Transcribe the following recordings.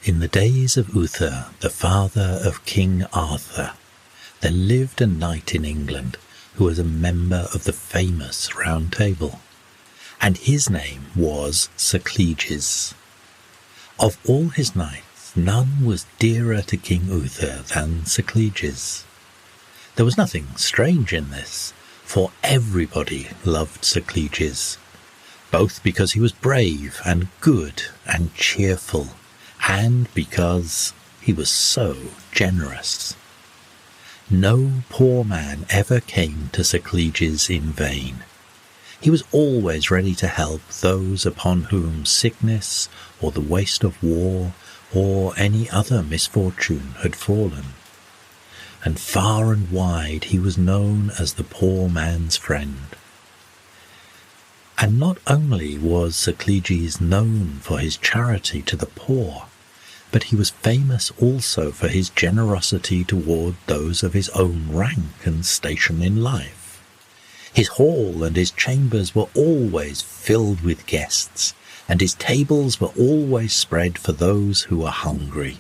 In the days of Uther, the father of King Arthur, there lived a knight in England who was a member of the famous Round Table, and his name was Sir Cleges. Of all his knights, none was dearer to King Uther than Sir Cleges. There was nothing strange in this, for everybody loved Sir Cleges, both because he was brave and good and cheerful, and because he was so generous. No poor man ever came to Sir Cleges in vain. He was always ready to help those upon whom sickness or the waste of war or any other misfortune had fallen. And far and wide he was known as the poor man's friend. And not only was Sir Cleges known for his charity to the poor, but he was famous also for his generosity toward those of his own rank and station in life. His hall and his chambers were always filled with guests, and his tables were always spread for those who were hungry.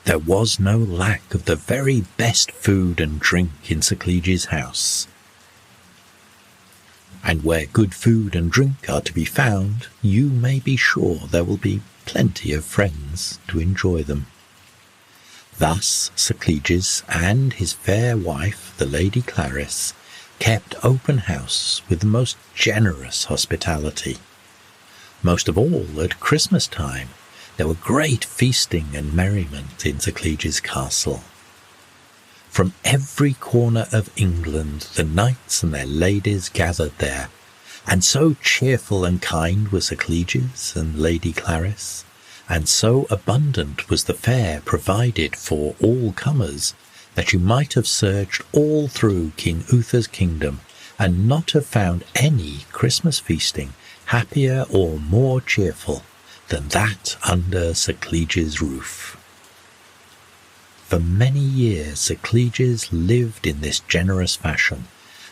There was no lack of the very best food and drink in Sir Cleges' house. And where good food and drink are to be found, you may be sure there will be plenty of friends to enjoy them. Thus Sir Cleges and his fair wife, the Lady Clarice, kept open house with the most generous hospitality. Most of all at Christmas time, there were great feasting and merriment in Sir Cleges' castle. From every corner of England the knights and their ladies gathered there, and so cheerful and kind were Sir Cleges and Lady Clarice, and so abundant was the fare provided for all comers, that you might have searched all through King Uther's kingdom, and not have found any Christmas feasting happier or more cheerful than that under Sir Cleges' roof. For many years Sir Cleges lived in this generous fashion,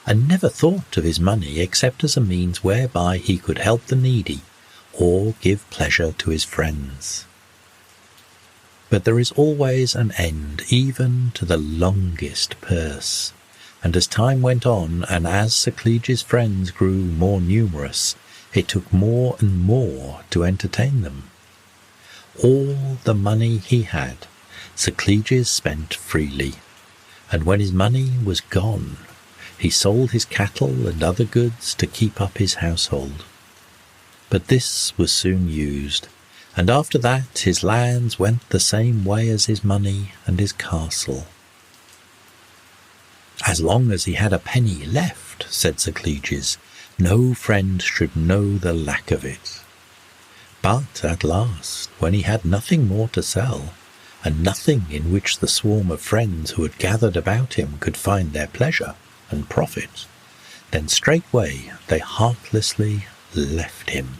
and never thought of his money except as a means whereby he could help the needy, or give pleasure to his friends. But there is always an end even to the longest purse, and as time went on, and as Sir Cleges' friends grew more numerous, it took more and more to entertain them. All the money he had, Sir Cleges spent freely, and when his money was gone, he sold his cattle and other goods to keep up his household. But this was soon used, and after that his lands went the same way as his money and his castle. As long as he had a penny left, said Sir Cleges, no friend should know the lack of it. But at last, when he had nothing more to sell, and nothing in which the swarm of friends who had gathered about him could find their pleasure and profit, then straightway they heartlessly left him.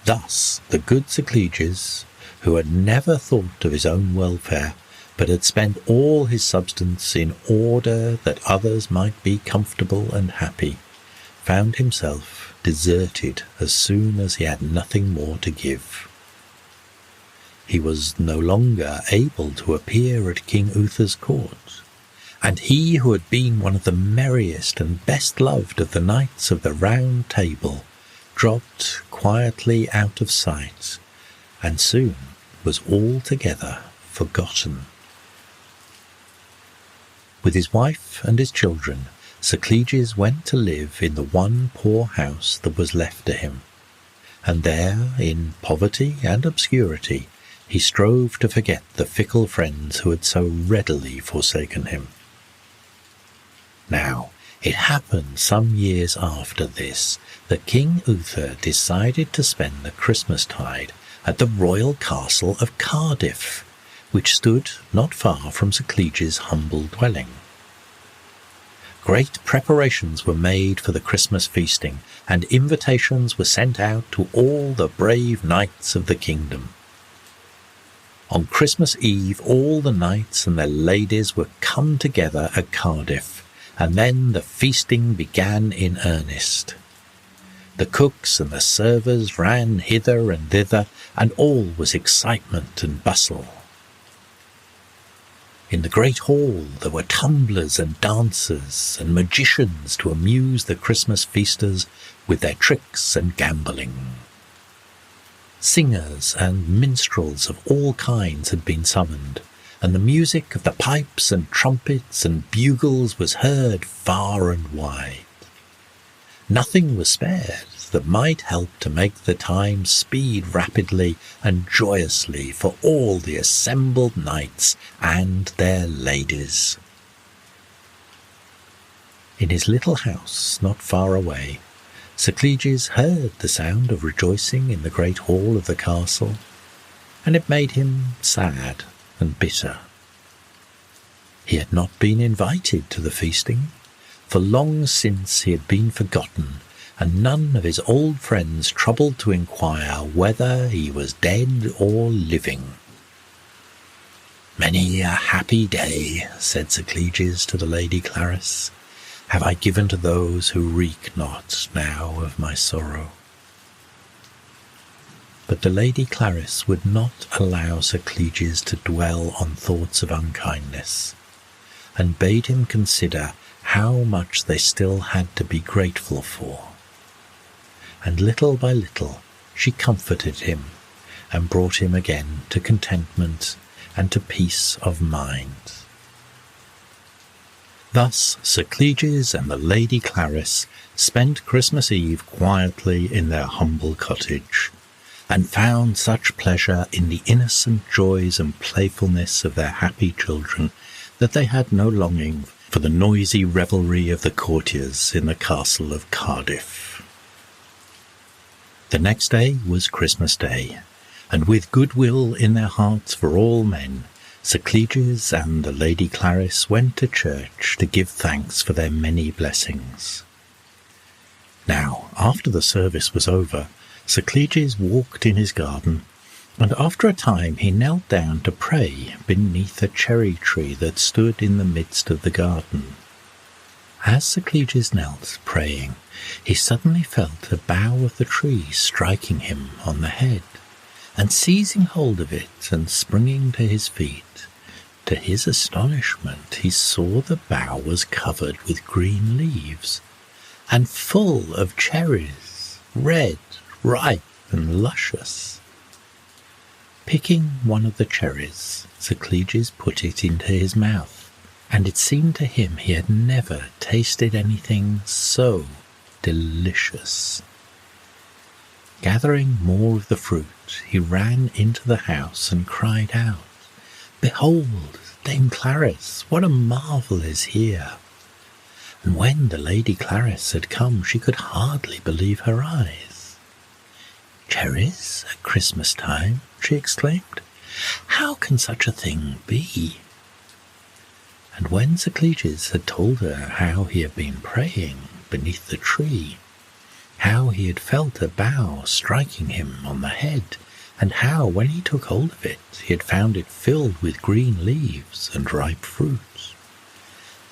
Thus the good Sir Cleges, who had never thought of his own welfare, but had spent all his substance in order that others might be comfortable and happy, found himself deserted as soon as he had nothing more to give. He was no longer able to appear at King Uther's court, and he who had been one of the merriest and best loved of the knights of the Round Table dropped quietly out of sight, and soon was altogether forgotten. With his wife and his children, Sir Cleges went to live in the one poor house that was left to him, and there, in poverty and obscurity, he strove to forget the fickle friends who had so readily forsaken him. Now, it happened some years after this that King Uther decided to spend the Christmastide at the royal castle of Cardiff, which stood not far from Sir Cleges' humble dwelling. Great preparations were made for the Christmas feasting, and invitations were sent out to all the brave knights of the kingdom. On Christmas Eve all the knights and their ladies were come together at Cardiff, and then the feasting began in earnest. The cooks and the servers ran hither and thither, and all was excitement and bustle. In the great hall there were tumblers and dancers and magicians to amuse the Christmas feasters with their tricks and gambling. Singers and minstrels of all kinds had been summoned, and the music of the pipes and trumpets and bugles was heard far and wide. Nothing was spared that might help to make the time speed rapidly and joyously for all the assembled knights and their ladies. In his little house not far away, Sir Cleges heard the sound of rejoicing in the great hall of the castle, and it made him sad and bitter. He had not been invited to the feasting, for long since he had been forgotten, and none of his old friends troubled to inquire whether he was dead or living. "Many a happy day," said Sir Cleges to the Lady Clarice, "have I given to those who reek not now of my sorrow." But the Lady Clarice would not allow Sir Cleges to dwell on thoughts of unkindness, and bade him consider how much they still had to be grateful for. And little by little she comforted him and brought him again to contentment and to peace of mind. Thus Sir Cleges and the Lady Clarice spent Christmas Eve quietly in their humble cottage, and found such pleasure in the innocent joys and playfulness of their happy children that they had no longing for the noisy revelry of the courtiers in the castle of Cardiff. The next day was Christmas Day, and with goodwill in their hearts for all men, Sir Cleges and the Lady Clarice went to church to give thanks for their many blessings. Now, after the service was over, Sir Cleges walked in his garden, and after a time he knelt down to pray beneath a cherry tree that stood in the midst of the garden. As Sir Cleges knelt, praying, he suddenly felt a bough of the tree striking him on the head, and seizing hold of it and springing to his feet, to his astonishment he saw the bough was covered with green leaves, and full of cherries, red, ripe, and luscious. Picking one of the cherries, Sir Cleges put it into his mouth, and it seemed to him he had never tasted anything so delicious. Gathering more of the fruit, he ran into the house and cried out, "Behold, Dame Clarice, what a marvel is here!" And when the Lady Clarice had come, she could hardly believe her eyes. "Cherries at Christmas time?" she exclaimed. "How can such a thing be?" And when Sir Cleges had told her how he had been praying beneath the tree, how he had felt a bough striking him on the head, and how, when he took hold of it, he had found it filled with green leaves and ripe fruit,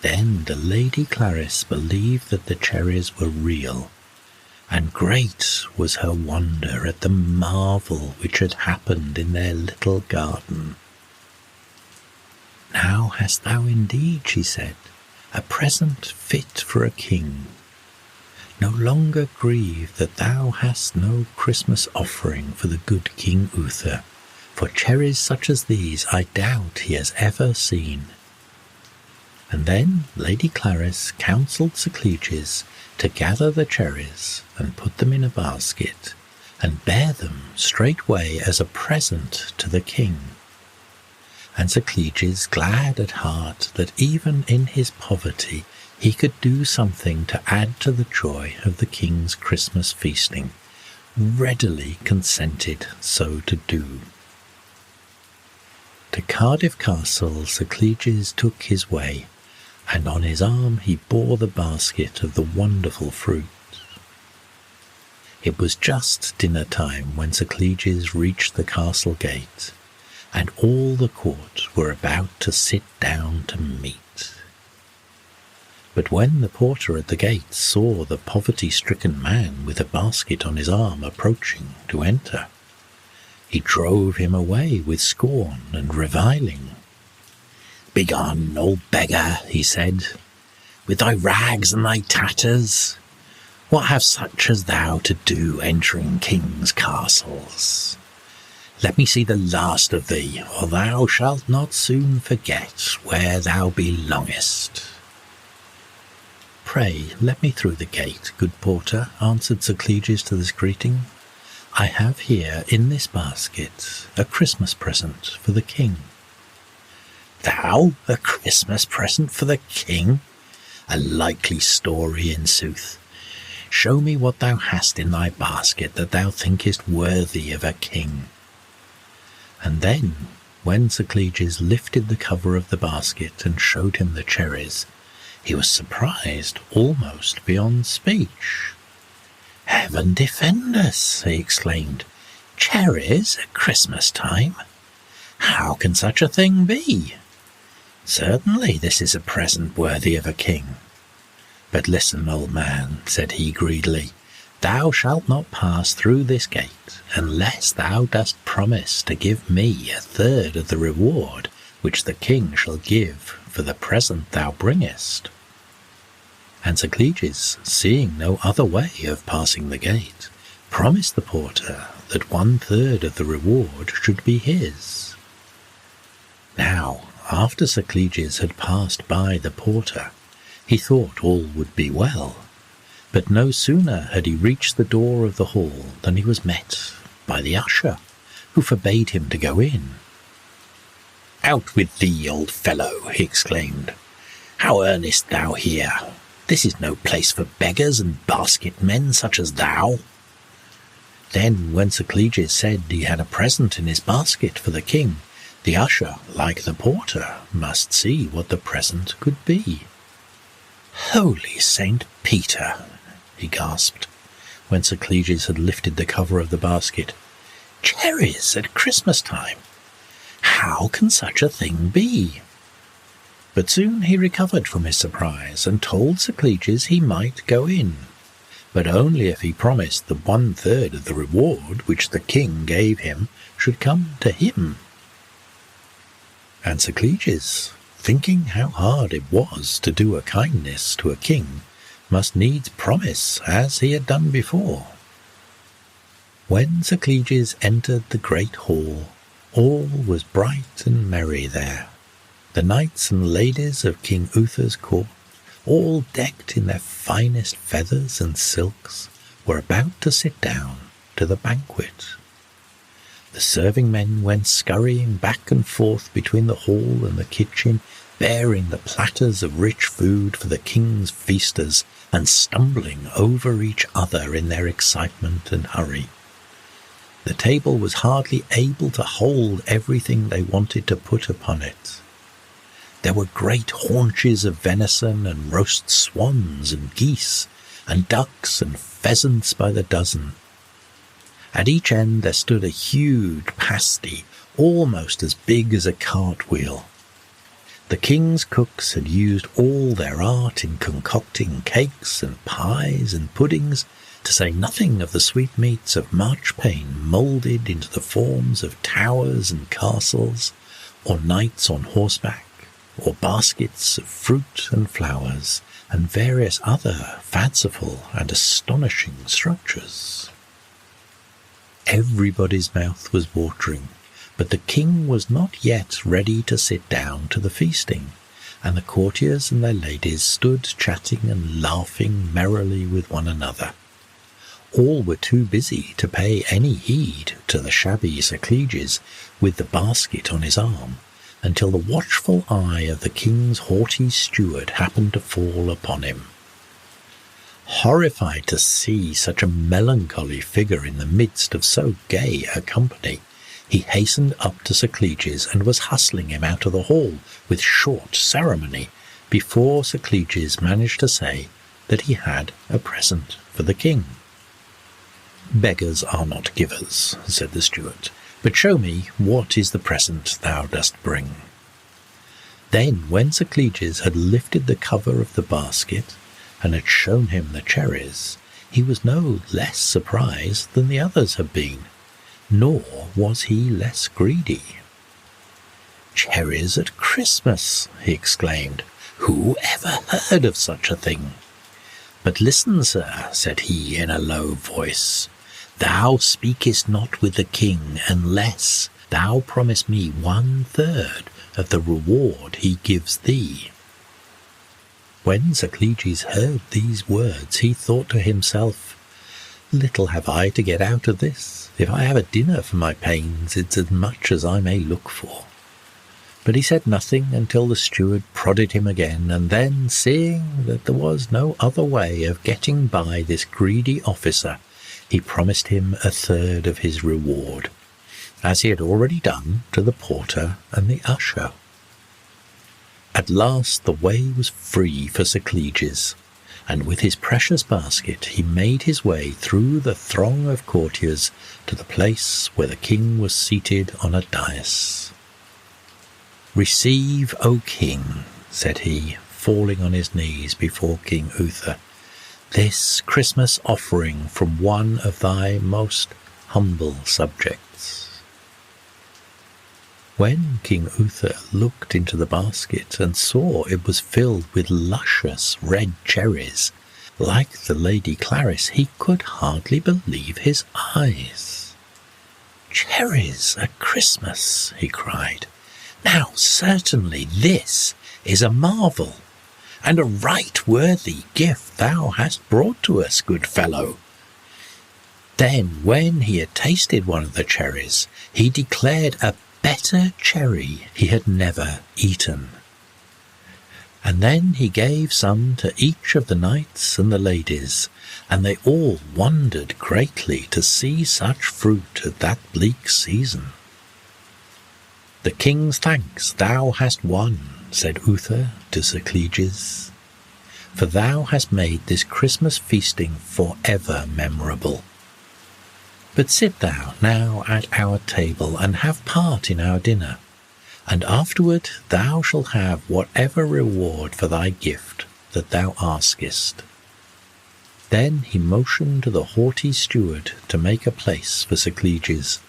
then the Lady Clarice believed that the cherries were real, and great was her wonder at the marvel which had happened in their little garden. "Now hast thou indeed," she said, "a present fit for a king. No longer grieve that thou hast no Christmas offering for the good King Uther, for cherries such as these I doubt he has ever seen." And then Lady Clarice counselled Sir Cleges to gather the cherries and put them in a basket, and bear them straightway as a present to the king. And Sir Cleges, glad at heart that even in his poverty he could do something to add to the joy of the king's Christmas feasting, readily consented so to do. To Cardiff Castle Sir Cleges took his way, and on his arm he bore the basket of the wonderful fruit. It was just dinner time when Sir Cleges reached the castle gate, and all the court were about to sit down to meat. But when the porter at the gate saw the poverty-stricken man with a basket on his arm approaching to enter, he drove him away with scorn and reviling. "Begone, old beggar," he said, "with thy rags and thy tatters. What have such as thou to do entering kings' castles? Let me see the last of thee, or thou shalt not soon forget where thou belongest." "Pray, let me through the gate, good porter," answered Sir Cleges to this greeting. "I have here in this basket a Christmas present for the king." "Thou, a Christmas present for the king? A likely story, in sooth. Show me what thou hast in thy basket that thou thinkest worthy of a king." And then, when Sir Cleges lifted the cover of the basket and showed him the cherries, he was surprised almost beyond speech. "Heaven defend us!" he exclaimed. "Cherries at Christmas time? How can such a thing be? Certainly this is a present worthy of a king. But listen, old man," said he greedily, "thou shalt not pass through this gate unless thou dost promise to give me a third of the reward which the king shall give for the present thou bringest." And Sir Cleges, seeing no other way of passing the gate, promised the porter that 1/3 of the reward should be his. Now, after Sir Cleges had passed by the porter, he thought all would be well, but no sooner had he reached the door of the hall than he was met by the usher, who forbade him to go in. "Out with thee, old fellow," he exclaimed. "How earnest thou here? This is no place for beggars and basket men such as thou." Then, when Sir Cleges said he had a present in his basket for the king, the usher, like the porter, must see what the present could be. "Holy Saint Peter!" he gasped, when Sir Cleges had lifted the cover of the basket. "Cherries at Christmas time? How can such a thing be?" But soon he recovered from his surprise and told Sir Cleges he might go in, but only if he promised that 1/3 of the reward which the king gave him should come to him. And Sir Cleges, thinking how hard it was to do a kindness to a king, must needs promise as he had done before. When Sir Cleges entered the great hall, all was bright and merry there. The knights and ladies of King Uther's court, all decked in their finest feathers and silks, were about to sit down to the banquet. The serving men went scurrying back and forth between the hall and the kitchen, bearing the platters of rich food for the king's feasters, and stumbling over each other in their excitement and hurry. The table was hardly able to hold everything they wanted to put upon it. There were great haunches of venison and roast swans and geese, and ducks and pheasants by the dozen. At each end there stood a huge pasty, almost as big as a cartwheel. The king's cooks had used all their art in concocting cakes and pies and puddings, to say nothing of the sweetmeats of marchpane moulded into the forms of towers and castles, or knights on horseback, or baskets of fruit and flowers, and various other fanciful and astonishing structures. Everybody's mouth was watering, but the king was not yet ready to sit down to the feasting, and the courtiers and their ladies stood chatting and laughing merrily with one another. All were too busy to pay any heed to the shabby Sir Cleges with the basket on his arm, until the watchful eye of the king's haughty steward happened to fall upon him. Horrified to see such a melancholy figure in the midst of so gay a company, he hastened up to Sir Cleges and was hustling him out of the hall with short ceremony, before Sir Cleges managed to say that he had a present for the king. "Beggars are not givers," said the steward, "but show me what is the present thou dost bring." Then, when Sir Cleges had lifted the cover of the basket and had shown him the cherries, he was no less surprised than the others had been, nor was he less greedy. "Cherries at Christmas!" he exclaimed. "Who ever heard of such a thing?" "But listen, sir," said he in a low voice, "thou speakest not with the king unless thou promise me 1/3 of the reward he gives thee." When Sir Cleges heard these words, he thought to himself, "Little have I to get out of this. If I have a dinner for my pains, it's as much as I may look for." But he said nothing until the steward prodded him again, and then, seeing that there was no other way of getting by this greedy officer, he promised him 1/3 of his reward, as he had already done to the porter and the usher. At last the way was free for Sir Cleges, and with his precious basket he made his way through the throng of courtiers to the place where the king was seated on a dais. "Receive, O king," said he, falling on his knees before King Uther, "this Christmas offering from one of thy most humble subjects." When King Uther looked into the basket and saw it was filled with luscious red cherries, like the Lady Clarice, he could hardly believe his eyes. "Cherries at Christmas!" he cried. "Now certainly this is a marvel, and a right worthy gift thou hast brought to us, good fellow." Then, when he had tasted one of the cherries, he declared a better cherry he had never eaten. And then he gave some to each of the knights and the ladies, and they all wondered greatly to see such fruit at that bleak season. "The king's thanks thou hast won," said Uther to Sir Cleges, "for thou hast made this Christmas feasting for ever memorable. But sit thou now at our table and have part in our dinner, and afterward thou shalt have whatever reward for thy gift that thou askest." Then he motioned to the haughty steward to make a place for Sir Cleges,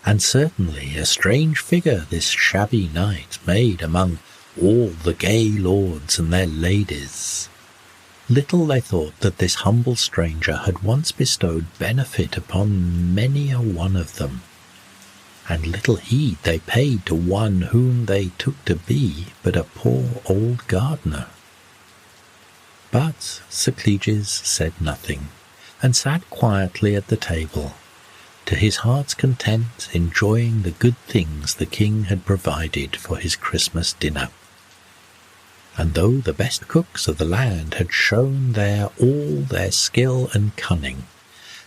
and certainly a strange figure this shabby knight made among all the gay lords and their ladies. Little they thought that this humble stranger had once bestowed benefit upon many a one of them, and little heed they paid to one whom they took to be but a poor old gardener. But Sir Cleges said nothing, and sat quietly at the table, to his heart's content, enjoying the good things the king had provided for his Christmas dinner. And though the best cooks of the land had shown there all their skill and cunning,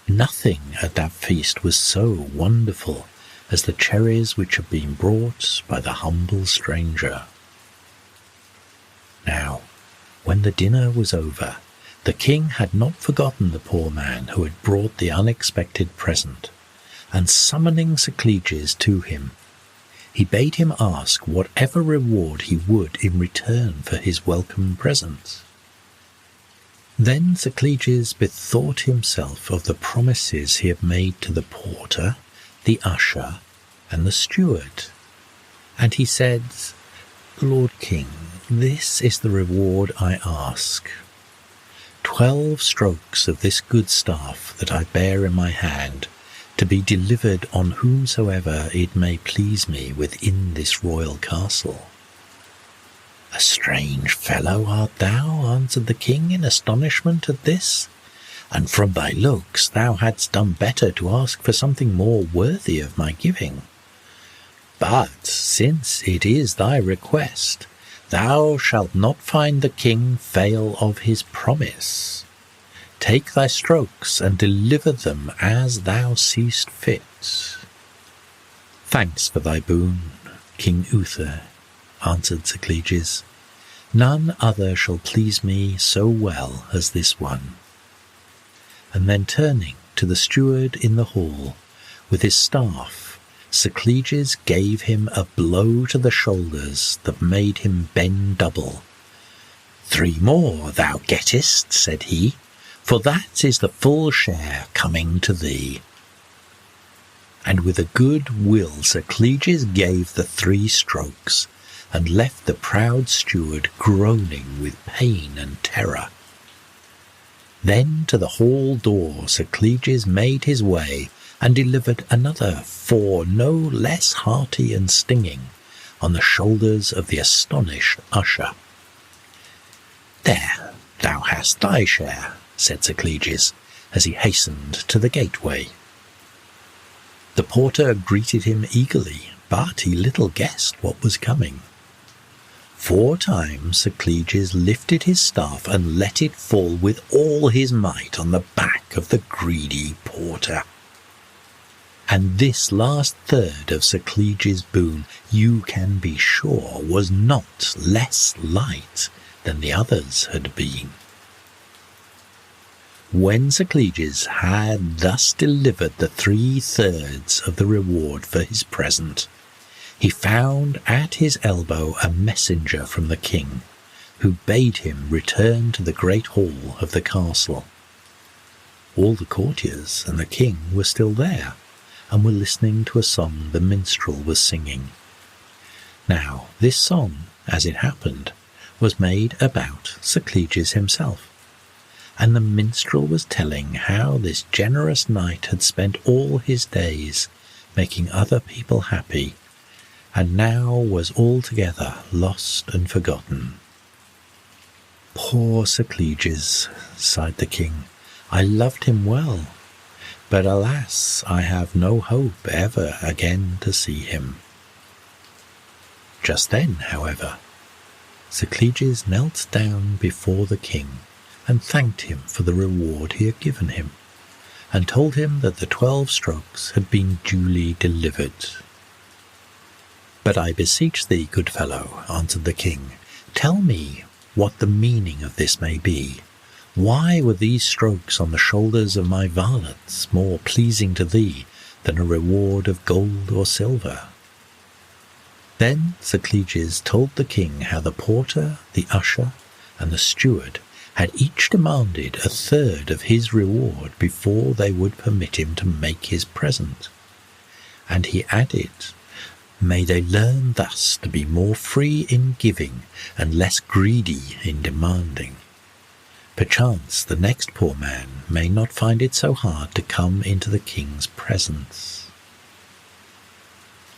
nothing at that feast was so wonderful as the cherries which had been brought by the humble stranger. Now, when the dinner was over, the king had not forgotten the poor man who had brought the unexpected present, and summoning Sir Cleges to him, he bade him ask whatever reward he would in return for his welcome present. Then Sir Cleges bethought himself of the promises he had made to the porter, the usher, and the steward, and he said, "Lord King, this is the reward I ask. 12 strokes of this good staff that I bear in my hand, to be delivered on whomsoever it may please me within this royal castle." "A strange fellow art thou," answered the king in astonishment at this, "and from thy looks thou hadst done better to ask for something more worthy of my giving. But since it is thy request, thou shalt not find the king fail of his promise. Take thy strokes and deliver them as thou seest fit." "Thanks for thy boon, King Uther," answered Sir Cleges. "None other shall please me so well as this one." And then turning to the steward in the hall, with his staff, Sir Cleges gave him a blow to the shoulders that made him bend double. "3 more thou gettest," said he, "for that is the full share coming to thee." And with a good will Sir Cleges gave the 3 strokes, and left the proud steward groaning with pain and terror. Then to the hall door Sir Cleges made his way, and delivered another 4 no less hearty and stinging, on the shoulders of the astonished usher. "There, thou hast thy share," said Sir Cleges, as he hastened to the gateway. The porter greeted him eagerly, but he little guessed what was coming. 4 times Sir Cleges lifted his staff and let it fall with all his might on the back of the greedy porter. And this last third of Sir Cleges' boon, you can be sure, was not less light than the others had been. When Sir Cleges had thus delivered the 3/3 of the reward for his present, he found at his elbow a messenger from the king, who bade him return to the great hall of the castle. All the courtiers and the king were still there, and were listening to a song the minstrel was singing. Now this song, as it happened, was made about Sir Cleges himself, and the minstrel was telling how this generous knight had spent all his days making other people happy, and now was altogether lost and forgotten. "Poor Sir Cleges," sighed the king, "I loved him well, but alas, I have no hope ever again to see him." Just then, however, Sir Cleges knelt down before the king and thanked him for the reward he had given him, and told him that the 12 strokes had been duly delivered. "But I beseech thee, good fellow," answered the king, "tell me what the meaning of this may be. Why were these strokes on the shoulders of my varlets more pleasing to thee than a reward of gold or silver?" Then Sir Cleges told the king how the porter, the usher, and the steward had each demanded 1/3 of his reward before they would permit him to make his present. And he added, "May they learn thus to be more free in giving and less greedy in demanding. Perchance the next poor man may not find it so hard to come into the king's presence."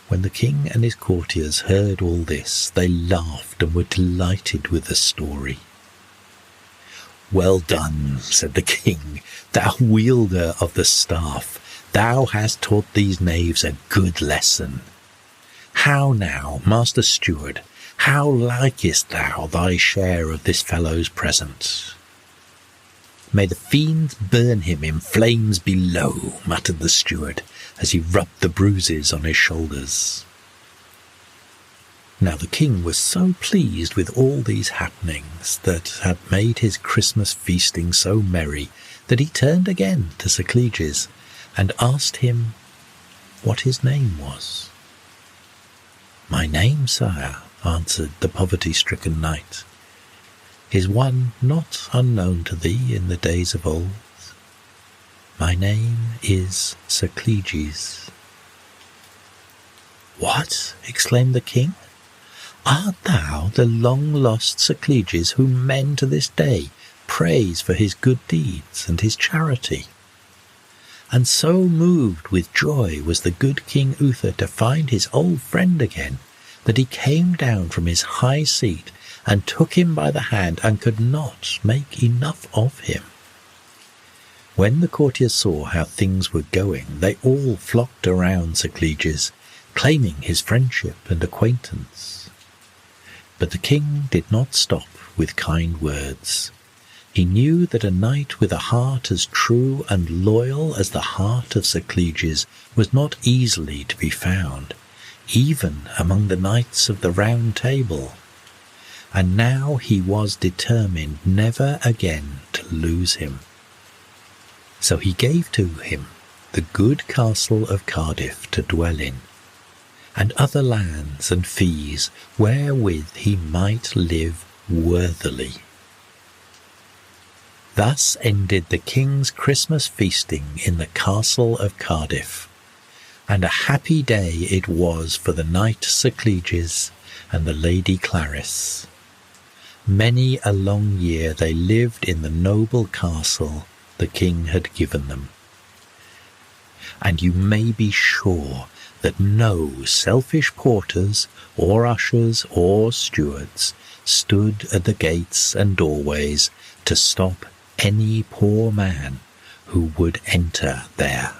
When the king and his courtiers heard all this, they laughed and were delighted with the story. "Well done," said the king, "thou wielder of the staff. Thou hast taught these knaves a good lesson. How now, master steward, how likest thou thy share of this fellow's present?" "May the fiends burn him in flames below," muttered the steward, as he rubbed the bruises on his shoulders. Now the king was so pleased with all these happenings that had made his Christmas feasting so merry that he turned again to Sir Cleges and asked him what his name was. "My name, sire," answered the poverty-stricken knight, "is one not unknown to thee in the days of old. My name is Sir Cleges." "What?" exclaimed the king. "Art thou the long-lost Sir Cleges whom men to this day praise for his good deeds and his charity?" And so moved with joy was the good King Uther to find his old friend again, that he came down from his high seat and took him by the hand, and could not make enough of him. When the courtiers saw how things were going, they all flocked around Sir Cleges, claiming his friendship and acquaintance. But the king did not stop with kind words. He knew that a knight with a heart as true and loyal as the heart of Sir Cleges was not easily to be found, even among the knights of the Round Table. And now he was determined never again to lose him. So he gave to him the good castle of Cardiff to dwell in, and other lands and fees wherewith he might live worthily. Thus ended the king's Christmas feasting in the castle of Cardiff, and a happy day it was for the knight Sir Cleges and the Lady Clarice. Many a long year they lived in the noble castle the king had given them, and you may be sure that no selfish porters or ushers or stewards stood at the gates and doorways to stop any poor man who would enter there.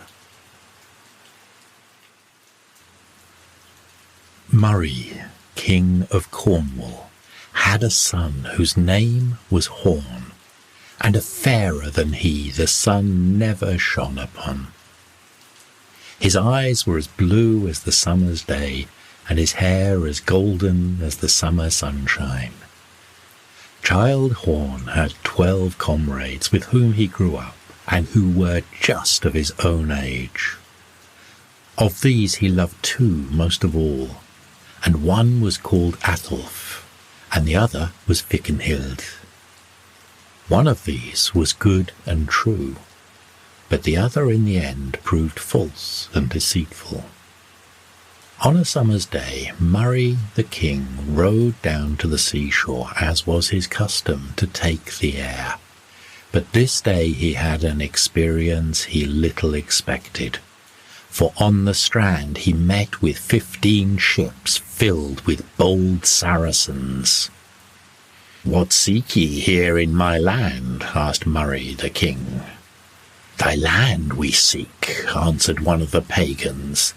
Murray, King of Cornwall, had a son whose name was Horn, and a fairer than he the sun never shone upon. His eyes were as blue as the summer's day, and his hair as golden as the summer sunshine. Childe Horn had 12 comrades with whom he grew up, and who were just of his own age. Of these he loved 2 most of all, and one was called Athelf, and the other was Fikenhild. One of these was good and true, but the other in the end proved false and deceitful. On a summer's day, Murray the king rode down to the seashore, as was his custom, to take the air. But this day he had an experience he little expected, for on the strand he met with 15 ships filled with bold Saracens. "What seek ye here in my land?" asked Murray the king. "Thy land we seek," answered one of the pagans,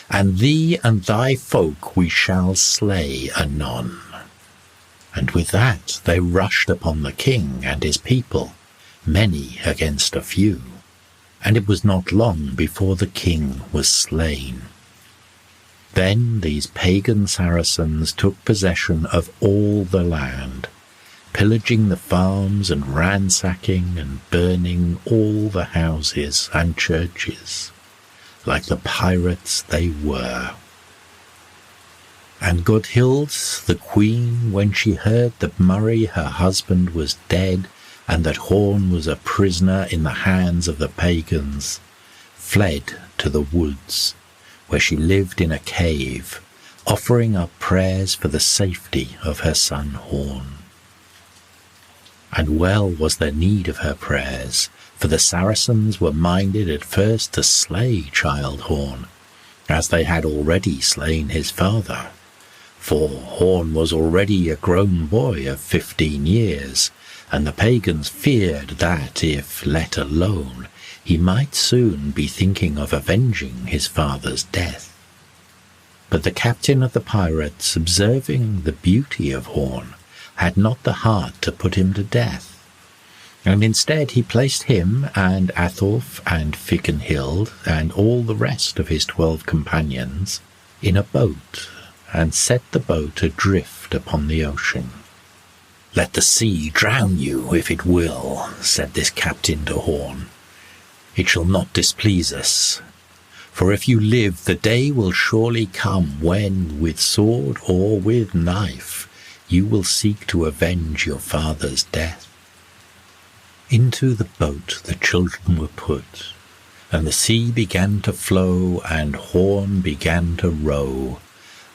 "and thee and thy folk we shall slay anon." And with that they rushed upon the king and his people, many against a few, and it was not long before the king was slain. Then these pagan Saracens took possession of all the land, pillaging the farms and ransacking and burning all the houses and churches, like the pirates they were. And Godhild, the queen, when she heard that Murray her husband was dead, and that Horn was a prisoner in the hands of the pagans, fled to the woods, where she lived in a cave, offering up prayers for the safety of her son Horn. And well was there need of her prayers, for the Saracens were minded at first to slay Childe Horn, as they had already slain his father. For Horn was already a grown boy of 15 years, and the pagans feared that, if let alone, he might soon be thinking of avenging his father's death. But the captain of the pirates, observing the beauty of Horn, had not the heart to put him to death, and instead he placed him and Athelf and Fikenhild and all the rest of his 12 companions in a boat, and set the boat adrift upon the ocean. "Let the sea drown you, if it will," said this captain to Horn. "It shall not displease us, for if you live, the day will surely come when, with sword or with knife, you will seek to avenge your father's death." Into the boat the children were put, and the sea began to flow, and Horn began to row,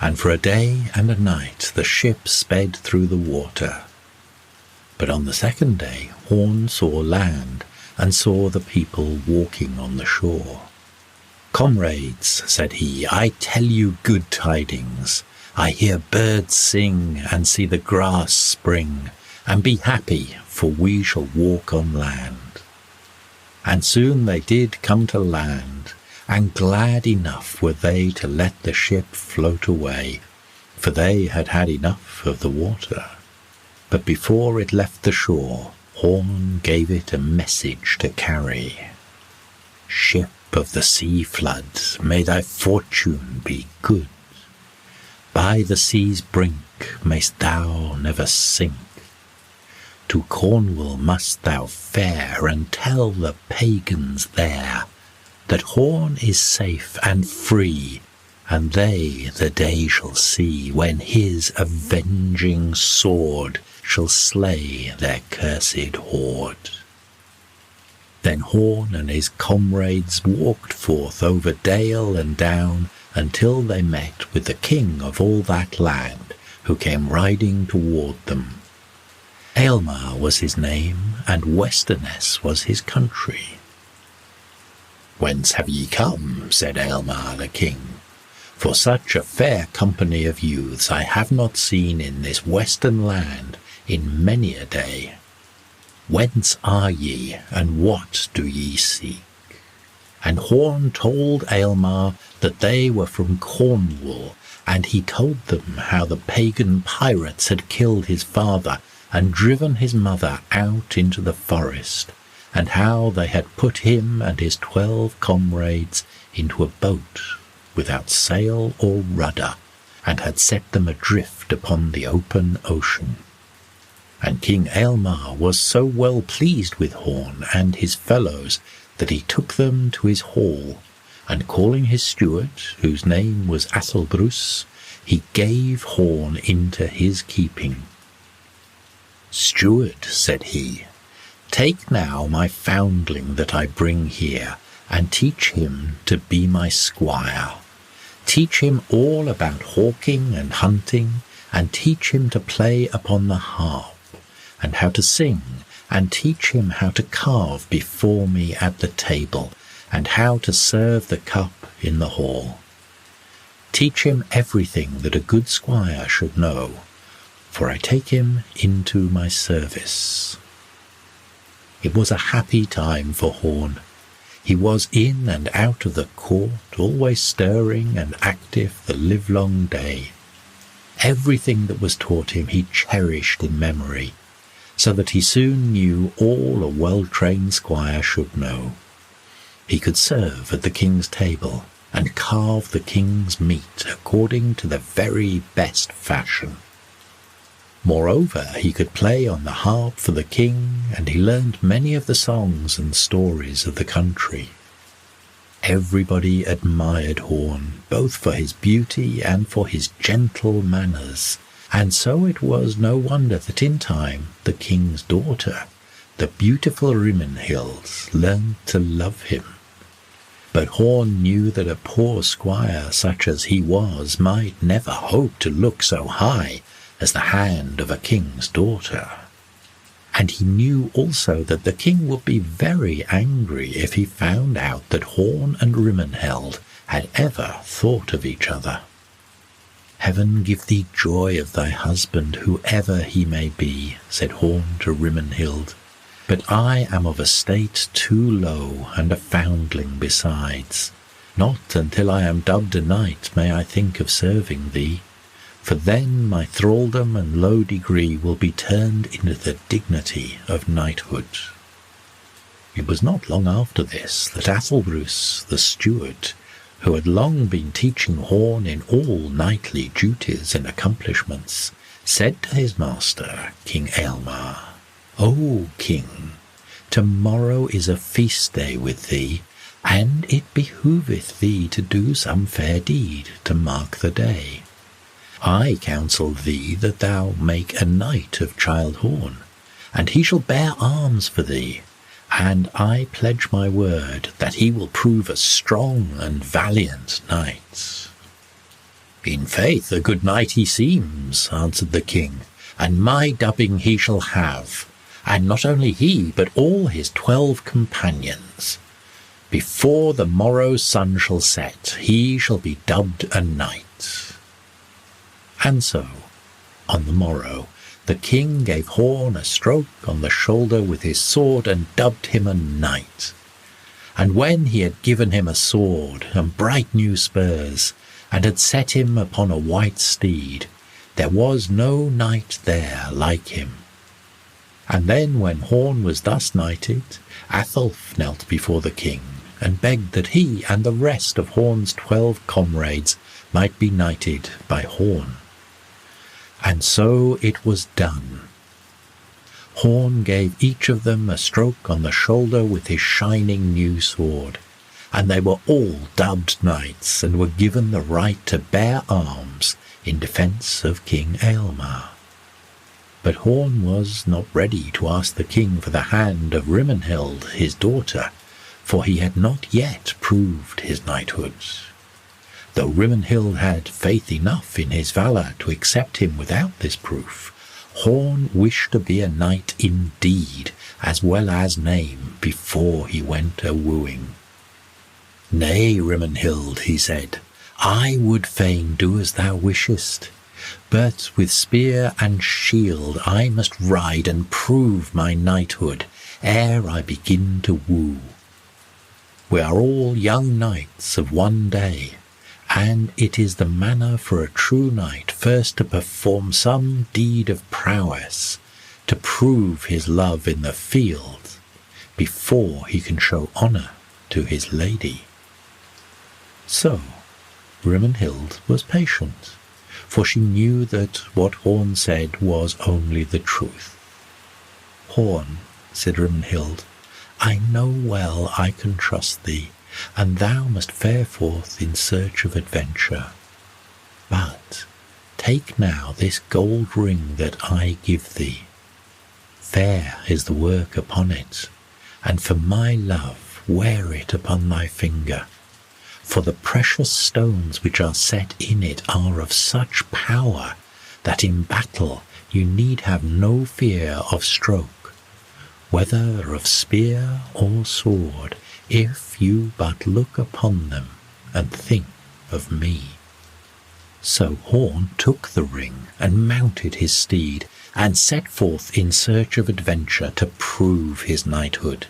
and for a day and a night the ship sped through the water. But on the second day Horn saw land, and saw the people walking on the shore. "Comrades," said he, "I tell you good tidings. I hear birds sing, and see the grass spring, and be happy, for we shall walk on land." And soon they did come to land, and glad enough were they to let the ship float away, for they had had enough of the water. But before it left the shore, Horn gave it a message to carry. "Ship of the sea floods, may thy fortune be good. By the sea's brink mayst thou never sink. To Cornwall must thou fare, and tell the pagans there that Horn is safe and free, and they the day shall see when his avenging sword shall slay their cursed horde. Then Horn and his comrades walked forth over dale and down until they met with the king of all that land, who came riding toward them. Aylmer was his name, and Westerness was his country. "Whence have ye come?" said Aylmer the king. "For such a fair company of youths I have not seen in this western land in many a day. Whence are ye, and what do ye seek?" And Horn told Aylmer that they were from Cornwall, and he told them how the pagan pirates had killed his father and driven his mother out into the forest, and how they had put him and his 12 comrades into a boat without sail or rudder, and had set them adrift upon the open ocean. And King Aylmer was so well pleased with Horn and his fellows that he took them to his hall, and calling his steward, whose name was Athelbrus, he gave Horn into his keeping. "Steward," said he, "take now my foundling that I bring here, and teach him to be my squire. Teach him all about hawking and hunting, and teach him to play upon the harp, and how to sing, and teach him how to carve before me at the table, and how to serve the cup in the hall. Teach him everything that a good squire should know, for I take him into my service." It was a happy time for Horn. He was in and out of the court, always stirring and active the livelong day. Everything that was taught him he cherished in memory, so that he soon knew all a well-trained squire should know. He could serve at the king's table, and carve the king's meat according to the very best fashion. Moreover, he could play on the harp for the king, and he learned many of the songs and stories of the country. Everybody admired Horn, both for his beauty and for his gentle manners, and so it was no wonder that in time the king's daughter, the beautiful Rimenhild, learned to love him. But Horn knew that a poor squire such as he was might never hope to look so high as the hand of a king's daughter. And he knew also that the king would be very angry if he found out that Horn and Rimenhild had ever thought of each other. "Heaven give thee joy of thy husband, whoever he may be," said Horn to Rimenhild, "but I am of a state too low, and a foundling besides. Not until I am dubbed a knight may I think of serving thee, for then my thraldom and low degree will be turned into the dignity of knighthood." It was not long after this that Athelbrus, the steward, who had long been teaching Horn in all knightly duties and accomplishments, said to his master, King Aylmer, "O king, tomorrow is a feast day with thee, and it behoveth thee to do some fair deed to mark the day. I counsel thee that thou make a knight of Childe Horn, and he shall bear arms for thee, and I pledge my word that he will prove a strong and valiant knight." "In faith, a good knight he seems," answered the king, "and my dubbing he shall have, and not only he, but all his 12 companions. Before the morrow's sun shall set, he shall be dubbed a knight." And so, on the morrow, the king gave Horn a stroke on the shoulder with his sword and dubbed him a knight. And when he had given him a sword and bright new spurs, and had set him upon a white steed, there was no knight there like him. And then when Horn was thus knighted, Athelf knelt before the king, and begged that he and the rest of Horn's 12 comrades might be knighted by Horn. And so it was done. Horn gave each of them a stroke on the shoulder with his shining new sword, and they were all dubbed knights and were given the right to bear arms in defence of King Aylmer. But Horn was not ready to ask the king for the hand of Rimenhild, his daughter, for he had not yet proved his knighthood. Though Rimenhild had faith enough in his valour to accept him without this proof, Horn wished to be a knight in deed as well as name before he went a-wooing. "Nay, Rimenhild," he said, "I would fain do as thou wishest, but with spear and shield I must ride and prove my knighthood ere I begin to woo. We are all young knights of one day, and it is the manner for a true knight first to perform some deed of prowess, to prove his love in the field, before he can show honour to his lady." So Rimenhild was patient, for she knew that what Horn said was only the truth. "Horn," said Rimenhild, "I know well I can trust thee, and thou must fare forth in search of adventure. But take now this gold ring that I give thee. Fair is the work upon it, and for my love wear it upon thy finger. For the precious stones which are set in it are of such power that in battle you need have no fear of stroke, whether of spear or sword, if you but look upon them and think of me." So Horn took the ring and mounted his steed, and set forth in search of adventure to prove his knighthood.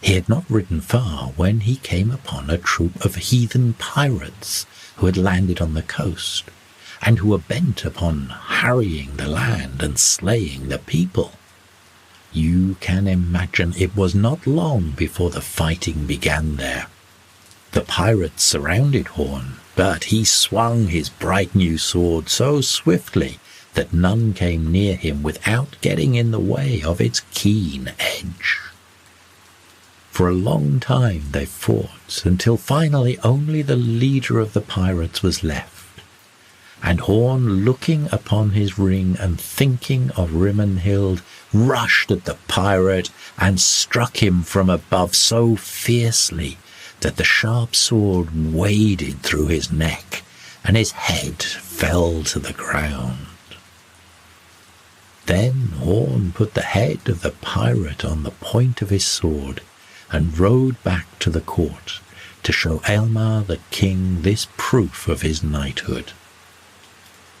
He had not ridden far when he came upon a troop of heathen pirates who had landed on the coast, and who were bent upon harrying the land and slaying the people. You can imagine it was not long before the fighting began there. The pirates surrounded Horn, but he swung his bright new sword so swiftly that none came near him without getting in the way of its keen edge. For a long time they fought, until finally only the leader of the pirates was left. And Horn, looking upon his ring and thinking of Rimenhild, rushed at the pirate and struck him from above so fiercely that the sharp sword waded through his neck, and his head fell to the ground. Then Horn put the head of the pirate on the point of his sword, and rode back to the court to show Aylmer the king this proof of his knighthood.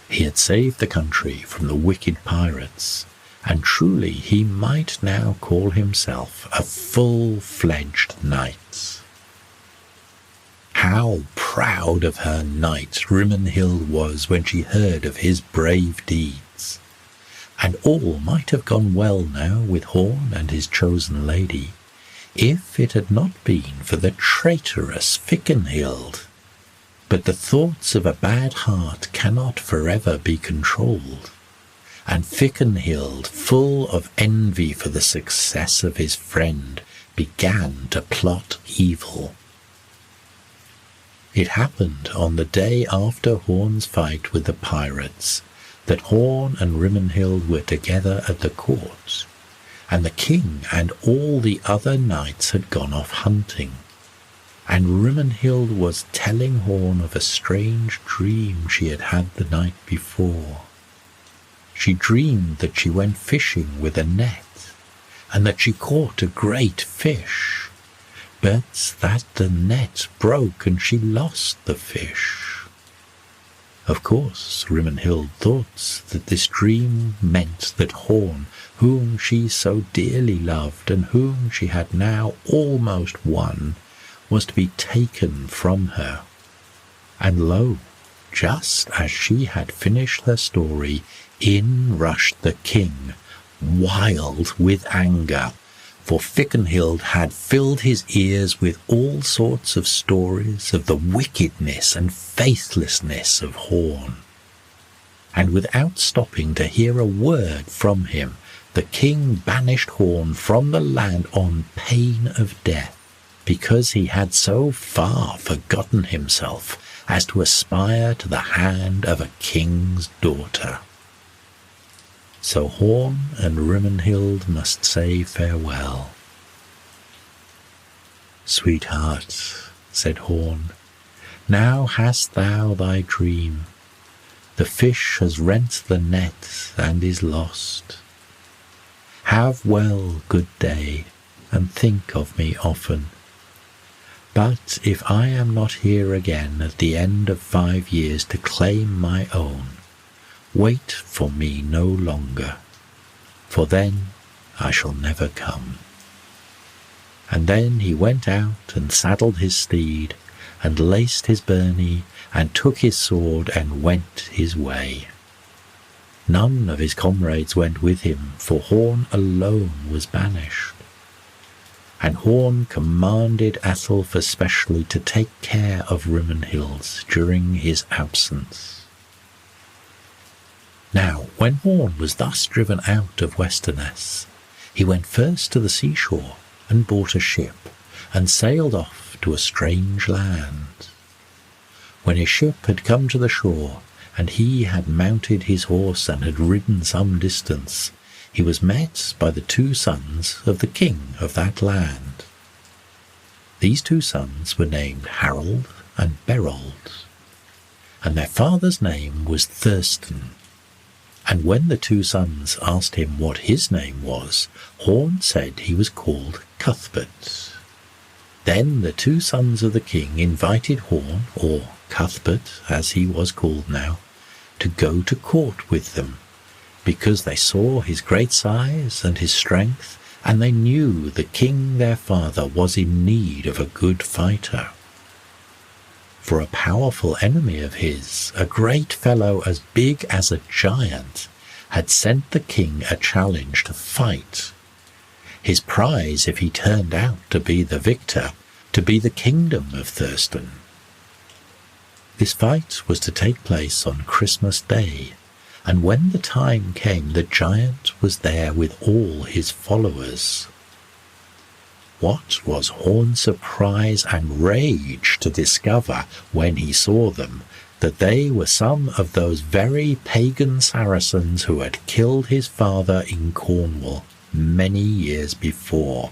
He had saved the country from the wicked pirates, and truly he might now call himself a full-fledged knight. How proud of her knight Rimenhild was when she heard of his brave deeds, and all might have gone well now with Horn and his chosen lady, if it had not been for the traitorous Fikenhild. But the thoughts of a bad heart cannot forever be controlled, and Fikenhild, full of envy for the success of his friend, began to plot evil. It happened on the day after Horn's fight with the pirates that Horn and Rimenhild were together at the court, and the king and all the other knights had gone off hunting, and Rimenhild was telling Horn of a strange dream she had had the night before. She dreamed that she went fishing with a net, and that she caught a great fish, but that the net broke and she lost the fish. Of course, Rimenhild thought that this dream meant that Horn, whom she so dearly loved and whom she had now almost won, was to be taken from her. And lo, just as she had finished her story, in rushed the king, wild with anger, for Fikenhild had filled his ears with all sorts of stories of the wickedness and faithlessness of Horn. And without stopping to hear a word from him, the king banished Horn from the land on pain of death, because he had so far forgotten himself as to aspire to the hand of a king's daughter. So Horn and Rimenhild must say farewell. "Sweetheart," said Horn, "now hast thou thy dream. The fish has rent the net and is lost. Have well, good day, and think of me often. But if I am not here again at the end of 5 years to claim my own, wait for me no longer, for then I shall never come." And then he went out and saddled his steed, and laced his byrnie, and took his sword, and went his way. None of his comrades went with him, for Horn alone was banished. And Horn commanded Athelf especially to take care of Rimenhild during his absence. Now, when Horn was thus driven out of Westerness, he went first to the seashore and bought a ship, and sailed off to a strange land. When his ship had come to the shore, and he had mounted his horse and had ridden some distance, he was met by the 2 sons of the king of that land. These 2 sons were named Harold and Berold, and their father's name was Thurston. And when the 2 sons asked him what his name was, Horn said he was called Cuthbert. Then the 2 sons of the king invited Horn, or Cuthbert as he was called now, to go to court with them, because they saw his great size and his strength, and they knew the king their father was in need of a good fighter. For a powerful enemy of his, a great fellow as big as a giant, had sent the king a challenge to fight. His prize, if he turned out to be the victor, to be the kingdom of Thurston. This fight was to take place on Christmas Day, and when the time came, the giant was there with all his followers. What was Horn's surprise and rage to discover, when he saw them, that they were some of those very pagan Saracens who had killed his father in Cornwall many years before.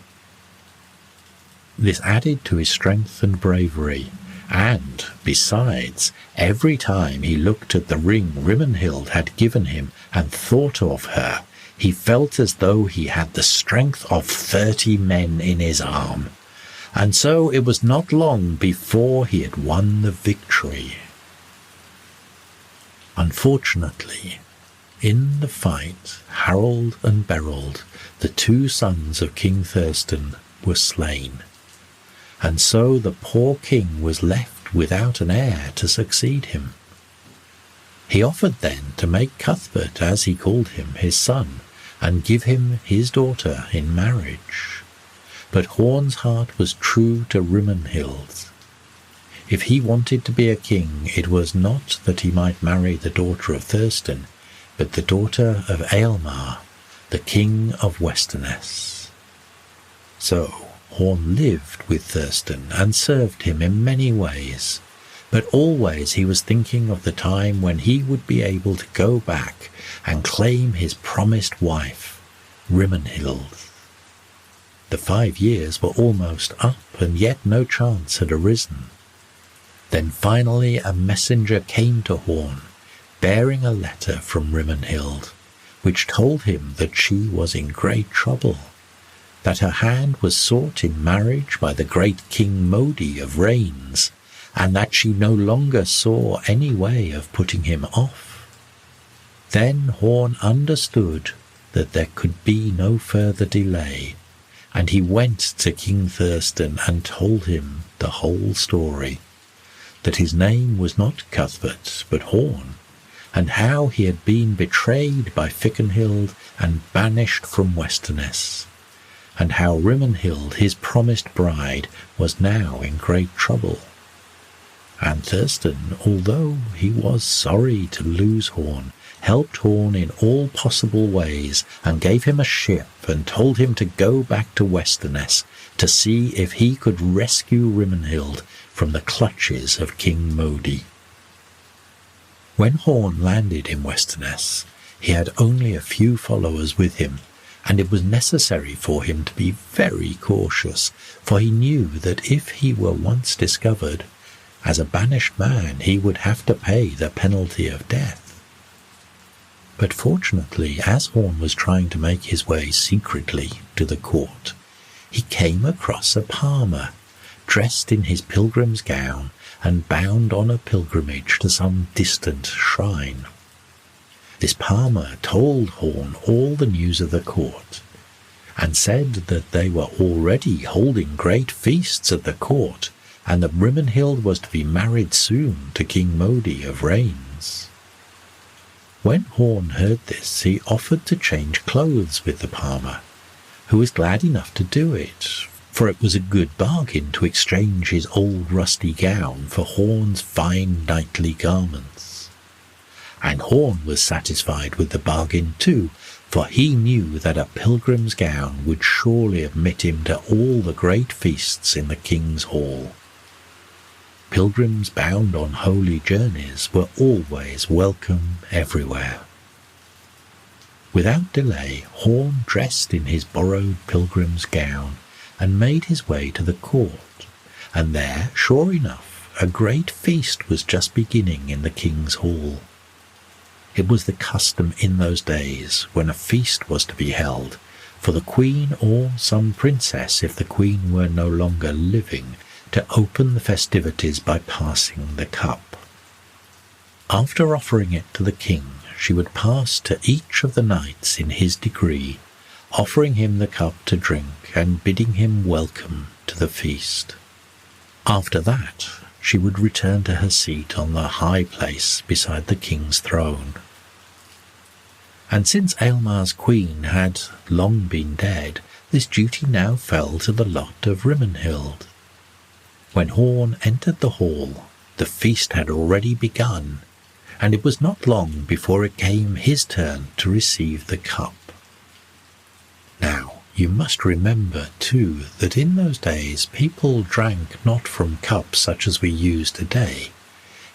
This added to his strength and bravery, and, besides, every time he looked at the ring Rimenhild had given him and thought of her, he felt as though he had the strength of 30 men in his arm, and so it was not long before he had won the victory. Unfortunately, in the fight, Harold and Berold, the 2 sons of King Thurston, were slain, and so the poor king was left without an heir to succeed him. He offered then to make Cuthbert, as he called him, his son, and give him his daughter in marriage. But Horn's heart was true to Rimenhild. If he wanted to be a king, it was not that he might marry the daughter of Thurston, but the daughter of Aylmer, the king of Westerness. So Horn lived with Thurston and served him in many ways, but always he was thinking of the time when he would be able to go back and claim his promised wife, Rimenhild. The 5 years were almost up, and yet no chance had arisen. Then finally a messenger came to Horn, bearing a letter from Rimenhild, which told him that she was in great trouble, that her hand was sought in marriage by the great King Modi of Rains, and that she no longer saw any way of putting him off. Then Horn understood that there could be no further delay, and he went to King Thurston and told him the whole story, that his name was not Cuthbert but Horn, and how he had been betrayed by Fikenhild and banished from Westerness, and how Rimenhild, his promised bride, was now in great trouble. And Thurston, although he was sorry to lose Horn, helped Horn in all possible ways, and gave him a ship and told him to go back to Westerness to see if he could rescue Rimenhild from the clutches of King Modi. When Horn landed in Westerness, he had only a few followers with him, and it was necessary for him to be very cautious, for he knew that if he were once discovered, as a banished man he would have to pay the penalty of death. But fortunately, as Horn was trying to make his way secretly to the court, he came across a palmer, dressed in his pilgrim's gown and bound on a pilgrimage to some distant shrine. This palmer told Horn all the news of the court, and said that they were already holding great feasts at the court, and that Rimenhild was to be married soon to King Modi of Rains. When Horn heard this, he offered to change clothes with the palmer, who was glad enough to do it, for it was a good bargain to exchange his old rusty gown for Horn's fine knightly garments. And Horn was satisfied with the bargain too, for he knew that a pilgrim's gown would surely admit him to all the great feasts in the king's hall. Pilgrims bound on holy journeys were always welcome everywhere. Without delay, Horn dressed in his borrowed pilgrim's gown and made his way to the court, and there, sure enough, a great feast was just beginning in the king's hall. It was the custom in those days, when a feast was to be held, for the queen or some princess, if the queen were no longer living, to open the festivities by passing the cup. After offering it to the king, she would pass to each of the knights in his degree, offering him the cup to drink and bidding him welcome to the feast. After that, she would return to her seat on the high place beside the king's throne. And since Aylmer's queen had long been dead, this duty now fell to the lot of Rimenhild. When Horn entered the hall, the feast had already begun, and it was not long before it came his turn to receive the cup. Now, you must remember, too, that in those days people drank not from cups such as we use today.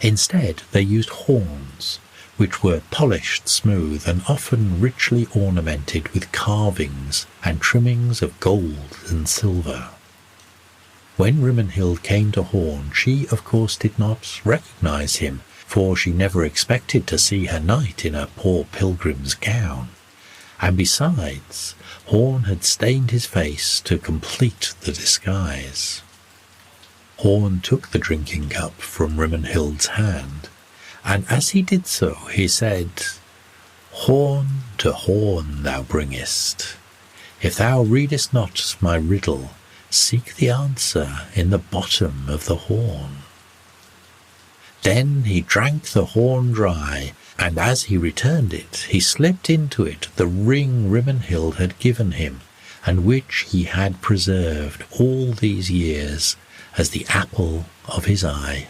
Instead, they used horns, which were polished smooth and often richly ornamented with carvings and trimmings of gold and silver. When Rimenhild came to Horn, she of course did not recognize him, for she never expected to see her knight in a poor pilgrim's gown. And besides, Horn had stained his face to complete the disguise. Horn took the drinking cup from Rimenhild's hand, and as he did so he said, "Horn to horn thou bringest. If thou readest not my riddle, seek the answer in the bottom of the horn." Then he drank the horn dry, and as he returned it, he slipped into it the ring Rimenhild had given him, and which he had preserved all these years as the apple of his eye.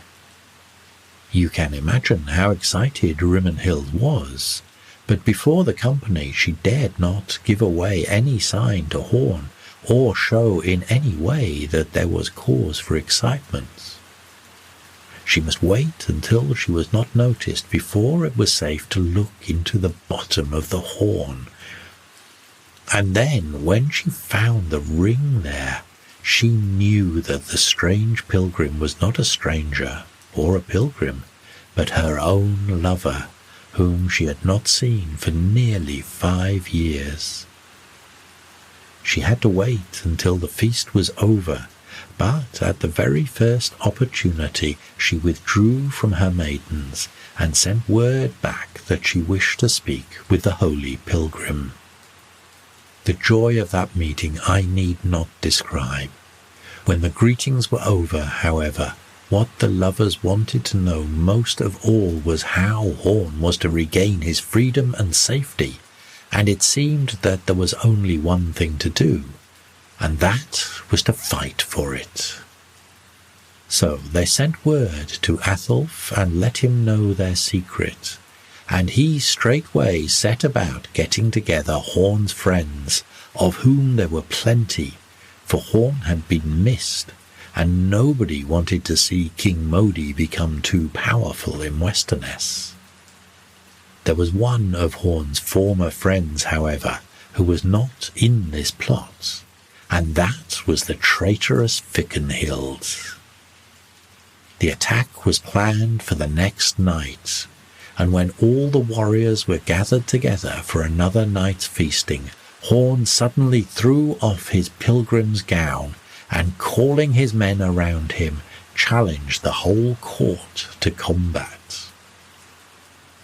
You can imagine how excited Rimenhild was, but before the company she dared not give away any sign to Horn, or show in any way that there was cause for excitement. She must wait until she was not noticed before it was safe to look into the bottom of the horn. And then, when she found the ring there, she knew that the strange pilgrim was not a stranger or a pilgrim, but her own lover, whom she had not seen for nearly 5 years. She had to wait until the feast was over, but at the very first opportunity she withdrew from her maidens and sent word back that she wished to speak with the holy pilgrim. The joy of that meeting I need not describe. When the greetings were over, however, what the lovers wanted to know most of all was how Horn was to regain his freedom and safety, and it seemed that there was only one thing to do, and that was to fight for it. So they sent word to Athelf and let him know their secret, and he straightway set about getting together Horn's friends, of whom there were plenty, for Horn had been missed, and nobody wanted to see King Modi become too powerful in Westerness. There was one of Horn's former friends, however, who was not in this plot, and that was the traitorous Fikenhild. The attack was planned for the next night, and when all the warriors were gathered together for another night's feasting, Horn suddenly threw off his pilgrim's gown and, calling his men around him, challenged the whole court to combat.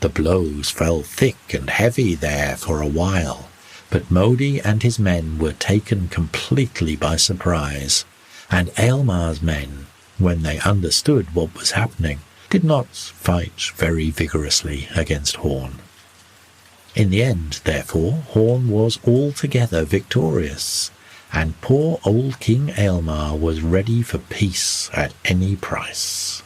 The blows fell thick and heavy there for a while, but Modi and his men were taken completely by surprise, and Aylmar's men, when they understood what was happening, did not fight very vigorously against Horn. In the end, therefore, Horn was altogether victorious, and poor old King Aylmar was ready for peace at any price.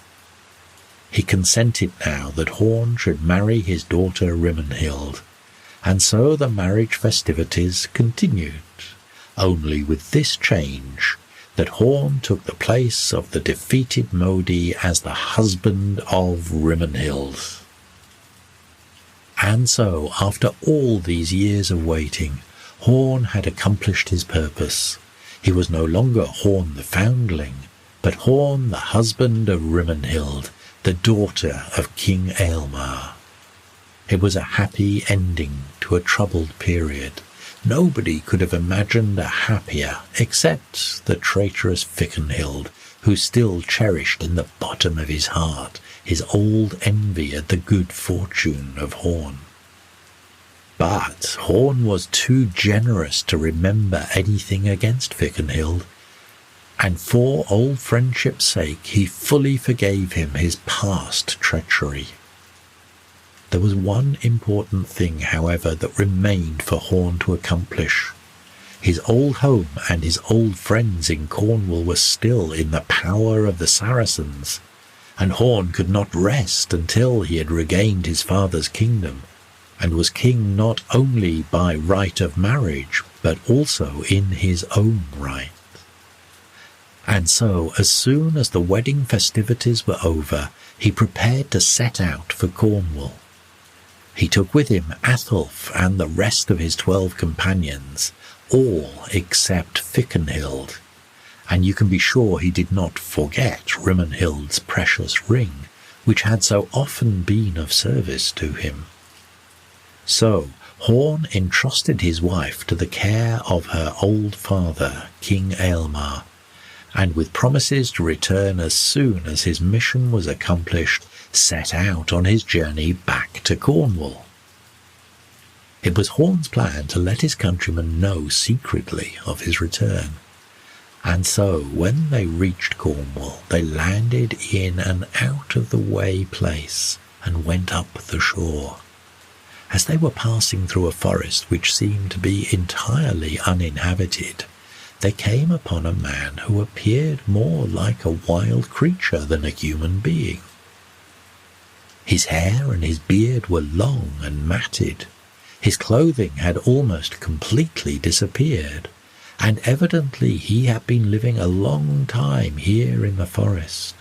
He consented now that Horn should marry his daughter Rimenhild, and so the marriage festivities continued, only with this change, that Horn took the place of the defeated Modi as the husband of Rimenhild. And so, after all these years of waiting, Horn had accomplished his purpose. He was no longer Horn the foundling, but Horn the husband of Rimenhild, the daughter of King Aylmar. It was a happy ending to a troubled period. Nobody could have imagined a happier, except the traitorous Fikenhild, who still cherished in the bottom of his heart his old envy at the good fortune of Horn. But Horn was too generous to remember anything against Fikenhild, and for old friendship's sake he fully forgave him his past treachery. There was one important thing, however, that remained for Horn to accomplish. His old home and his old friends in Cornwall were still in the power of the Saracens, and Horn could not rest until he had regained his father's kingdom, and was king not only by right of marriage, but also in his own right. And so, as soon as the wedding festivities were over, he prepared to set out for Cornwall. He took with him Athelf and the rest of his 12 companions, all except Fikenhild, and you can be sure he did not forget Rimenhild's precious ring, which had so often been of service to him. So Horn entrusted his wife to the care of her old father, King Aylmar, and with promises to return as soon as his mission was accomplished, set out on his journey back to Cornwall. It was Horn's plan to let his countrymen know secretly of his return, and so when they reached Cornwall they landed in an out-of-the-way place and went up the shore. As they were passing through a forest which seemed to be entirely uninhabited, they came upon a man who appeared more like a wild creature than a human being. His hair and his beard were long and matted. His clothing had almost completely disappeared, and evidently he had been living a long time here in the forest.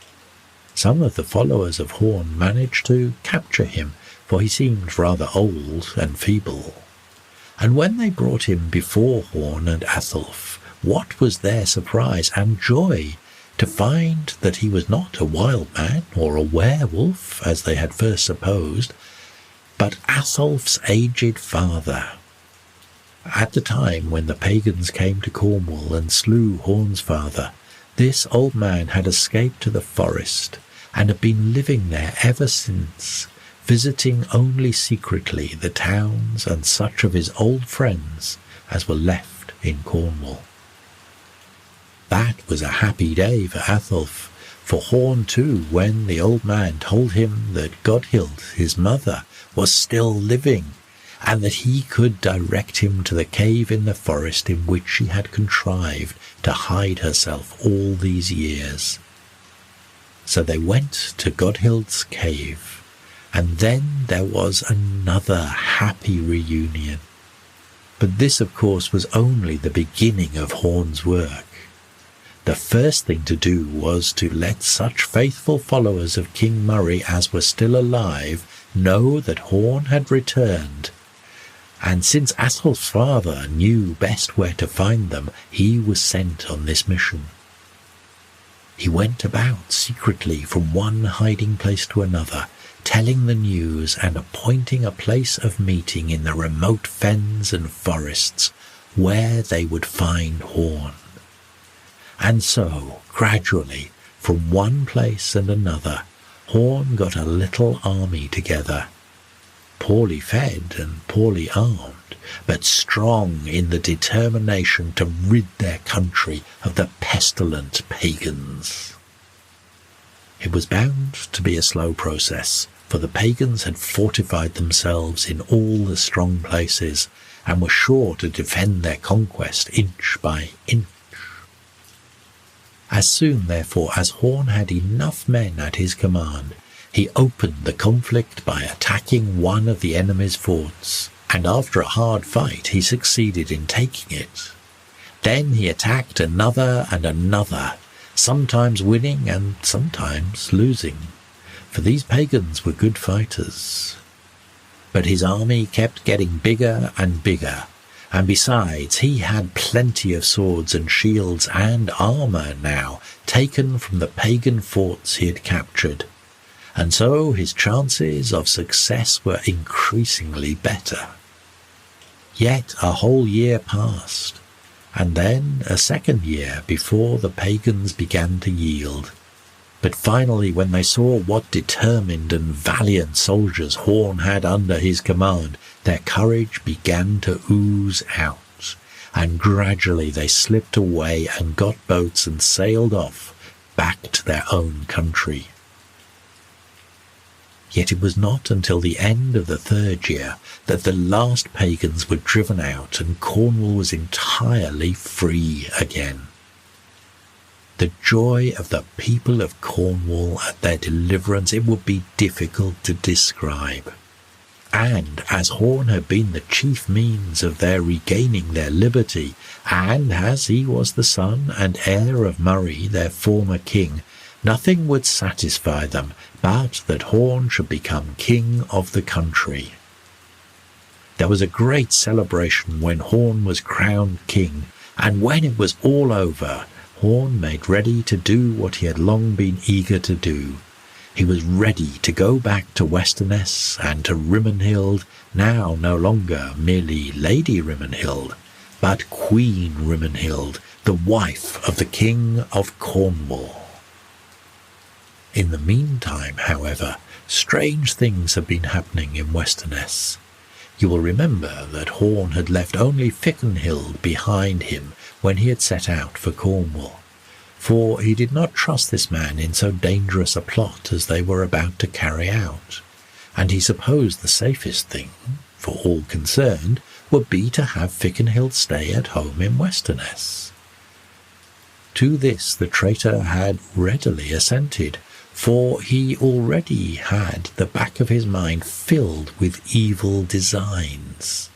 Some of the followers of Horn managed to capture him, for he seemed rather old and feeble. And when they brought him before Horn and Athelf, what was their surprise and joy to find that he was not a wild man or a werewolf, as they had first supposed, but Athelf's aged father. At the time when the pagans came to Cornwall and slew Horn's father, this old man had escaped to the forest and had been living there ever since, visiting only secretly the towns and such of his old friends as were left in Cornwall. That was a happy day for Athelf, for Horn too, when the old man told him that Godhild, his mother, was still living, and that he could direct him to the cave in the forest in which she had contrived to hide herself all these years. So they went to Godhild's cave, and then there was another happy reunion. But this, of course, was only the beginning of Horn's work. The first thing to do was to let such faithful followers of King Murray as were still alive know that Horn had returned. And since Atholf's father knew best where to find them, he was sent on this mission. He went about secretly from one hiding place to another, telling the news and appointing a place of meeting in the remote fens and forests where they would find Horn. And so, gradually, from one place and another, Horn got a little army together, poorly fed and poorly armed, but strong in the determination to rid their country of the pestilent pagans. It was bound to be a slow process, for the pagans had fortified themselves in all the strong places and were sure to defend their conquest inch by inch. As soon, therefore, as Horn had enough men at his command, he opened the conflict by attacking one of the enemy's forts, and after a hard fight he succeeded in taking it. Then he attacked another and another, sometimes winning and sometimes losing, for these pagans were good fighters. But his army kept getting bigger and bigger, and besides he had plenty of swords and shields and armour now, taken from the pagan forts he had captured, and so his chances of success were increasingly better. Yet a whole year passed, and then a second year before the pagans began to yield. But finally, when they saw what determined and valiant soldiers Horn had under his command, their courage began to ooze out, and gradually they slipped away and got boats and sailed off back to their own country. Yet it was not until the end of the third year that the last pagans were driven out and Cornwall was entirely free again. The joy of the people of Cornwall at their deliverance it would be difficult to describe. And as Horn had been the chief means of their regaining their liberty, and as he was the son and heir of Murray, their former king, nothing would satisfy them but that Horn should become king of the country. There was a great celebration when Horn was crowned king, and when it was all over, Horn made ready to do what he had long been eager to do. He was ready to go back to Westerness and to Rimenhild, now no longer merely Lady Rimenhild, but Queen Rimenhild, the wife of the King of Cornwall. In the meantime, however, strange things had been happening in Westerness. You will remember that Horn had left only Fickenhild behind him when he had set out for Cornwall, for he did not trust this man in so dangerous a plot as they were about to carry out, and he supposed the safest thing, for all concerned, would be to have Fickenhild stay at home in Westerness. To this the traitor had readily assented, for he already had the back of his mind filled with evil designs.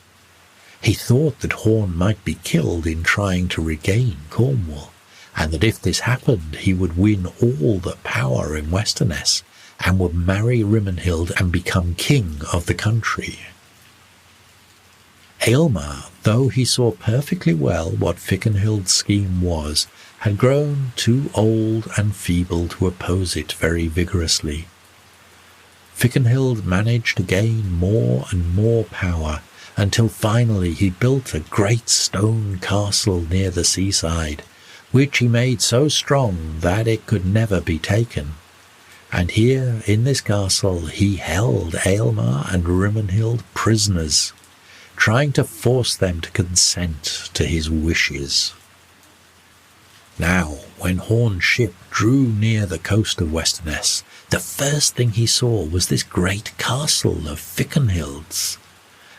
He thought that Horn might be killed in trying to regain Cornwall, and that if this happened he would win all the power in Westerness, and would marry Rimenhild and become king of the country. Aylmer, though he saw perfectly well what Fickenhild's scheme was, had grown too old and feeble to oppose it very vigorously. Fickenhild managed to gain more and more power, until finally he built a great stone castle near the seaside, which he made so strong that it could never be taken. And here in this castle he held Aylmer and Rimenhild prisoners, trying to force them to consent to his wishes. Now, when Horn's ship drew near the coast of Westerness, the first thing he saw was this great castle of Fickenhild's.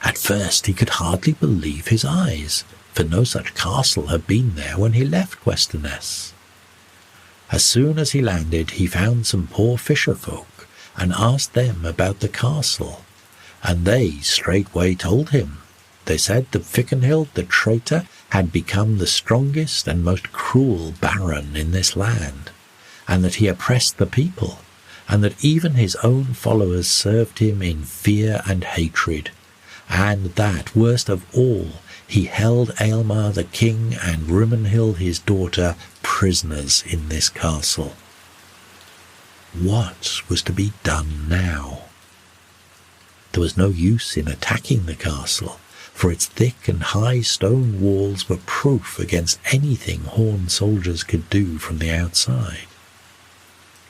At first he could hardly believe his eyes, for no such castle had been there when he left Westerness. As soon as he landed, he found some poor fisher folk and asked them about the castle, and they straightway told him. They said that Fickenhild the traitor had become the strongest and most cruel baron in this land, and that he oppressed the people, and that even his own followers served him in fear and hatred, and that, worst of all, he held Aylmer the king and Rimenhild his daughter prisoners in this castle. What was to be done now? There was no use in attacking the castle, for its thick and high stone walls were proof against anything Horn soldiers could do from the outside.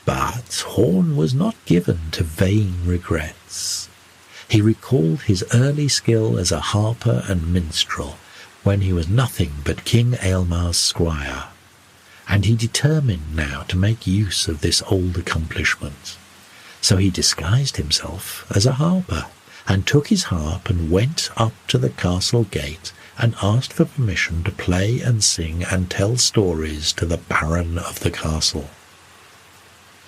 But Horn was not given to vain regrets. He recalled his early skill as a harper and minstrel when he was nothing but King Aylmer's squire, and he determined now to make use of this old accomplishment. So he disguised himself as a harper, and took his harp and went up to the castle gate and asked for permission to play and sing and tell stories to the baron of the castle.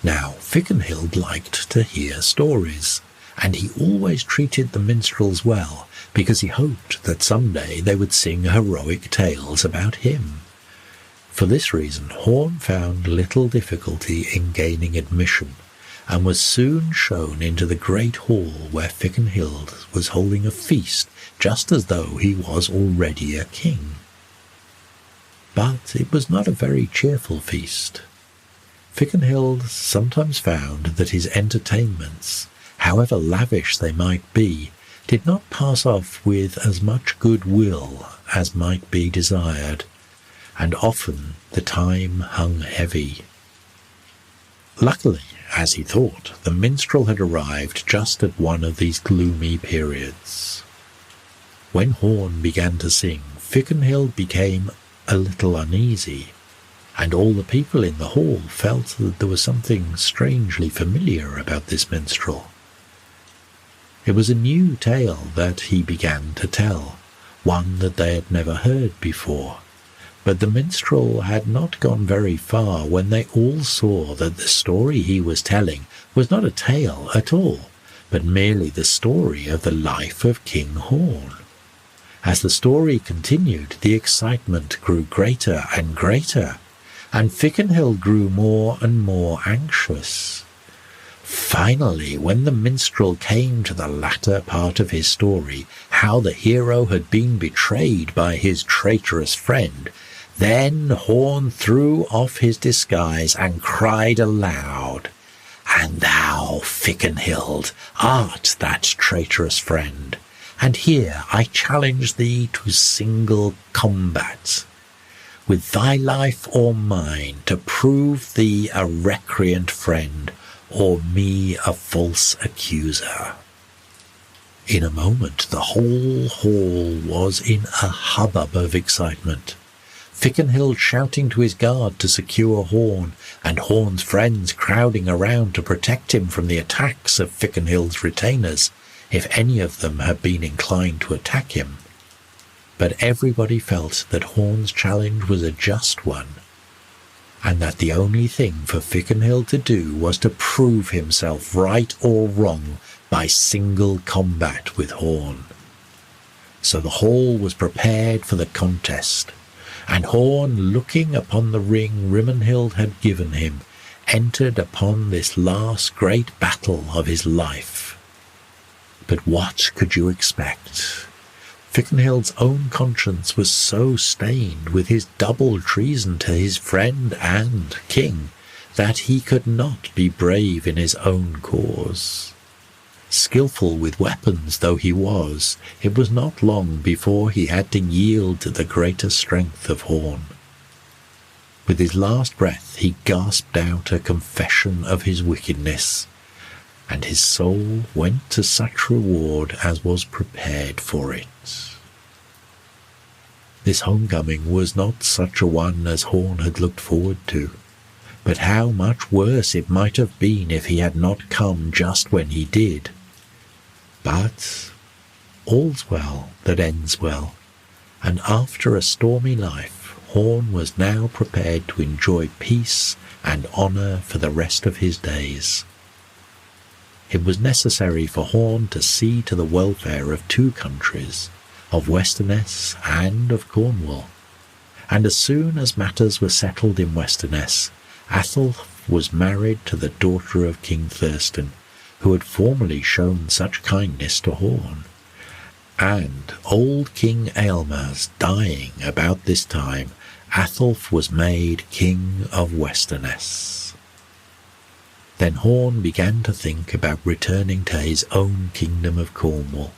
Now Fickenhild liked to hear stories, and he always treated the minstrels well, because he hoped that someday they would sing heroic tales about him. For this reason Horn found little difficulty in gaining admission, and was soon shown into the great hall where Fickenhild was holding a feast, just as though he was already a king. But it was not a very cheerful feast. Fickenhild sometimes found that his entertainments, however lavish they might be, did not pass off with as much goodwill as might be desired, and often the time hung heavy. Luckily, as he thought, the minstrel had arrived just at one of these gloomy periods. When Horn began to sing, Fickenhild became a little uneasy, and all the people in the hall felt that there was something strangely familiar about this minstrel. It was a new tale that he began to tell, one that they had never heard before. But the minstrel had not gone very far when they all saw that the story he was telling was not a tale at all, but merely the story of the life of King Horn. As the story continued, the excitement grew greater and greater, and Fickenhild grew more and more anxious. Finally, when the minstrel came to the latter part of his story, how the hero had been betrayed by his traitorous friend, then Horn threw off his disguise and cried aloud, "And thou, Fickenhild, art that traitorous friend, and here I challenge thee to single combat, with thy life or mine, to prove thee a recreant friend, or me a false accuser." In a moment the whole hall was in a hubbub of excitement. Fickenhild shouting to his guard to secure Horn, and Horn's friends crowding around to protect him from the attacks of Fickenhild's retainers, if any of them had been inclined to attack him. But everybody felt that Horn's challenge was a just one, and that the only thing for Fickenhild to do was to prove himself right or wrong by single combat with Horn. So the hall was prepared for the contest, and Horn, looking upon the ring Rimenhild had given him, entered upon this last great battle of his life. But what could you expect? Fickenhild's own conscience was so stained with his double treason to his friend and king that he could not be brave in his own cause. Skilful with weapons though he was, it was not long before he had to yield to the greater strength of Horn. With his last breath he gasped out a confession of his wickedness, and his soul went to such reward as was prepared for it. This homecoming was not such a one as Horn had looked forward to, but how much worse it might have been if he had not come just when he did. But all's well that ends well, and after a stormy life, Horn was now prepared to enjoy peace and honour for the rest of his days. It was necessary for Horn to see to the welfare of two countries, of Westernesse and of Cornwall, and as soon as matters were settled in Westernesse, Athelf was married to the daughter of King Thurstan, who had formerly shown such kindness to Horn. And old King Aylmer's dying about this time, Athelf was made King of Westernesse. Then Horn began to think about returning to his own kingdom of Cornwall,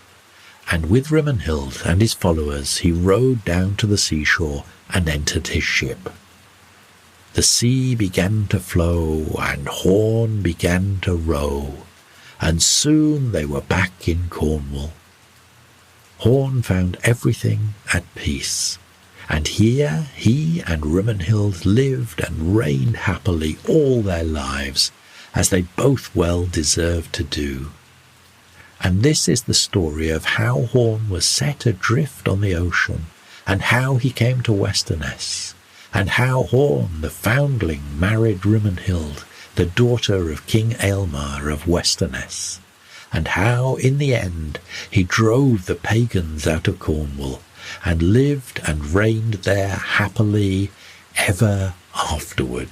and with Rimonhild and his followers he rode down to the seashore and entered his ship. The sea began to flow, and Horn began to row, and soon they were back in Cornwall. Horn found everything at peace, and here he and Rimonhild lived and reigned happily all their lives, as they both well deserved to do. And this is the story of how Horn was set adrift on the ocean, and how he came to Westernesse, and how Horn the foundling married Rimonhild, the daughter of King Aylmer of Westernesse, and how in the end he drove the pagans out of Cornwall, and lived and reigned there happily ever afterward.